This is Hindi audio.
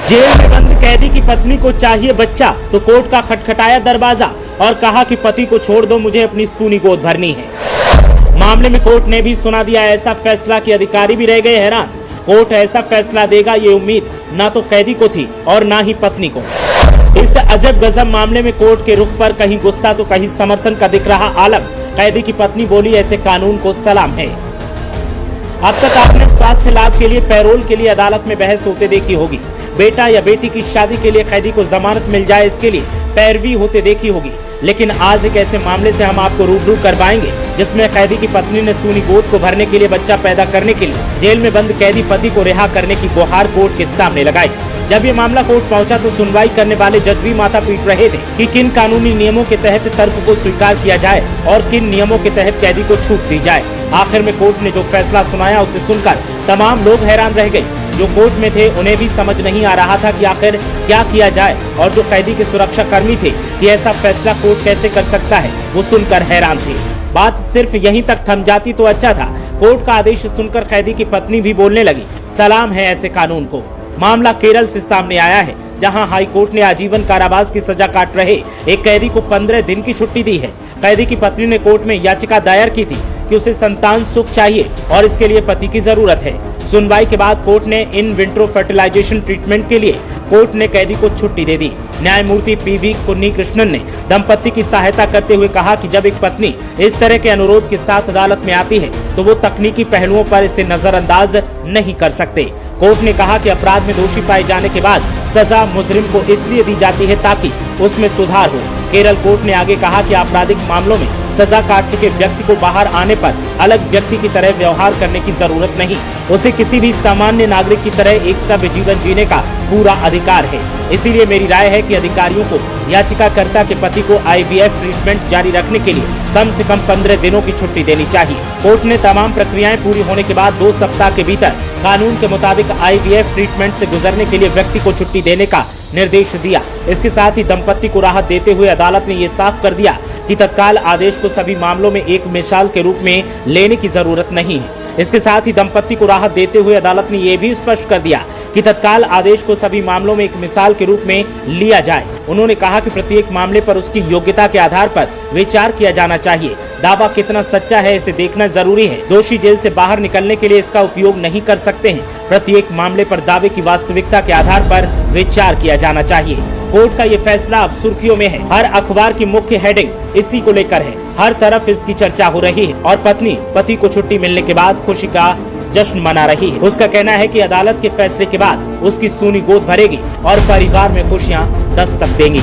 जेल में बंद कैदी की पत्नी को चाहिए बच्चा तो कोर्ट का खटखटाया दरवाजा और कहा कि पति को छोड़ दो, मुझे अपनी सूनी गोद भरनी है। मामले में कोर्ट ने भी सुना दिया ऐसा फैसला कि अधिकारी भी रह गए हैरान। कोर्ट ऐसा फैसला देगा ये उम्मीद ना तो कैदी को थी और ना ही पत्नी को। इस अजब गजब मामले में कोर्ट के रुख पर कहीं गुस्सा तो कहीं समर्थन का दिख रहा आलम। कैदी की पत्नी बोली, ऐसे कानून को सलाम है। अब तक आपने स्वास्थ्य लाभ के लिए पैरोल के लिए अदालत में बहस होते देखी होगी। बेटा या बेटी की शादी के लिए कैदी को जमानत मिल जाए इसके लिए पैरवी होते देखी होगी। लेकिन आज एक ऐसे मामले से हम आपको रूबरू करवाएंगे जिसमें कैदी की पत्नी ने सूनी गोद को भरने के लिए बच्चा पैदा करने के लिए जेल में बंद कैदी पति को रिहा करने की गुहार कोर्ट के सामने लगाई। जब ये मामला कोर्ट पहुंचा तो सुनवाई करने वाले जज भी माथा पीट रहे थे कि किन कानूनी नियमों के तहत तर्क को स्वीकार किया जाए और किन नियमों के तहत कैदी को छूट दी जाए। आखिर में कोर्ट ने जो फैसला सुनाया उसे सुनकर तमाम लोग हैरान रह गए। जो कोर्ट में थे उन्हें भी समझ नहीं आ रहा था कि आखिर क्या किया जाए और जो कैदी के सुरक्षा कर्मी थे कि ऐसा फैसला कोर्ट कैसे कर सकता है, वो सुनकर हैरान थे। बात सिर्फ यहीं तक थम जाती तो अच्छा था। कोर्ट का आदेश सुनकर कैदी की पत्नी भी बोलने लगी, सलाम है ऐसे कानून को। मामला केरल से सामने आया है, जहां हाई कोर्ट ने आजीवन कारावास की सजा काट रहे एक कैदी को 15 दिन की छुट्टी दी है। कैदी की पत्नी ने कोर्ट में याचिका दायर की थी कि उसे संतान सुख चाहिए और इसके लिए पति की जरूरत है। सुनवाई के बाद कोर्ट ने इन विट्रो फर्टिलाइजेशन ट्रीटमेंट के लिए कोर्ट ने कैदी को छुट्टी दे दी। न्यायमूर्ति पीवी कुन्नीकृष्णन ने दंपति की सहायता करते हुए कहा कि जब एक पत्नी इस तरह के अनुरोध के साथ अदालत में आती है तो वो तकनीकी पहलुओं पर इसे नजरअंदाज नहीं कर सकते। कोर्ट ने कहा कि अपराध में दोषी पाए जाने के बाद सजा मुजरिम को इसलिए दी जाती है ताकि उसमें सुधार हो। केरल कोर्ट ने आगे कहा कि आपराधिक मामलों में सजा काट चुके व्यक्ति को बाहर आने पर अलग व्यक्ति की तरह व्यवहार करने की जरूरत नहीं, उसे किसी भी सामान्य नागरिक की तरह एक सभ्य जीवन जीने का पूरा अधिकार है। इसीलिए मेरी राय है कि अधिकारियों को याचिकाकर्ता के पति को IVF ट्रीटमेंट जारी रखने के लिए कम से कम 15 दिनों की छुट्टी देनी चाहिए। कोर्ट ने तमाम प्रक्रियाएं पूरी होने के बाद 2 सप्ताह के भीतर कानून के मुताबिक IVF ट्रीटमेंट से गुजरने के लिए व्यक्ति को छुट्टी देने का निर्देश दिया। इसके साथ ही दंपति को राहत देते हुए अदालत ने ये साफ कर दिया कि तत्काल आदेश को सभी मामलों में एक मिसाल के रूप में लेने की जरूरत नहीं है। इसके साथ ही दंपति को राहत देते हुए अदालत ने यह भी स्पष्ट कर दिया कि तत्काल आदेश को सभी मामलों में एक मिसाल के रूप में लिया जाए। उन्होंने कहा कि प्रत्येक मामले पर उसकी योग्यता के आधार पर विचार किया जाना चाहिए। दावा कितना सच्चा है इसे देखना जरूरी है। दोषी जेल से बाहर निकलने के लिए इसका उपयोग नहीं कर सकते हैं। प्रत्येक मामले पर दावे की वास्तविकता के आधार पर विचार किया जाना चाहिए। कोर्ट का ये फैसला अब सुर्खियों में है। हर अखबार की मुख्य हेडिंग इसी को लेकर है। हर तरफ इसकी चर्चा हो रही है और पत्नी पति को छुट्टी मिलने के बाद खुशी का जश्न मना रही है। उसका कहना है कि अदालत के फैसले के बाद उसकी सूनी गोद भरेगी और परिवार में खुशियां दस्तक देंगी।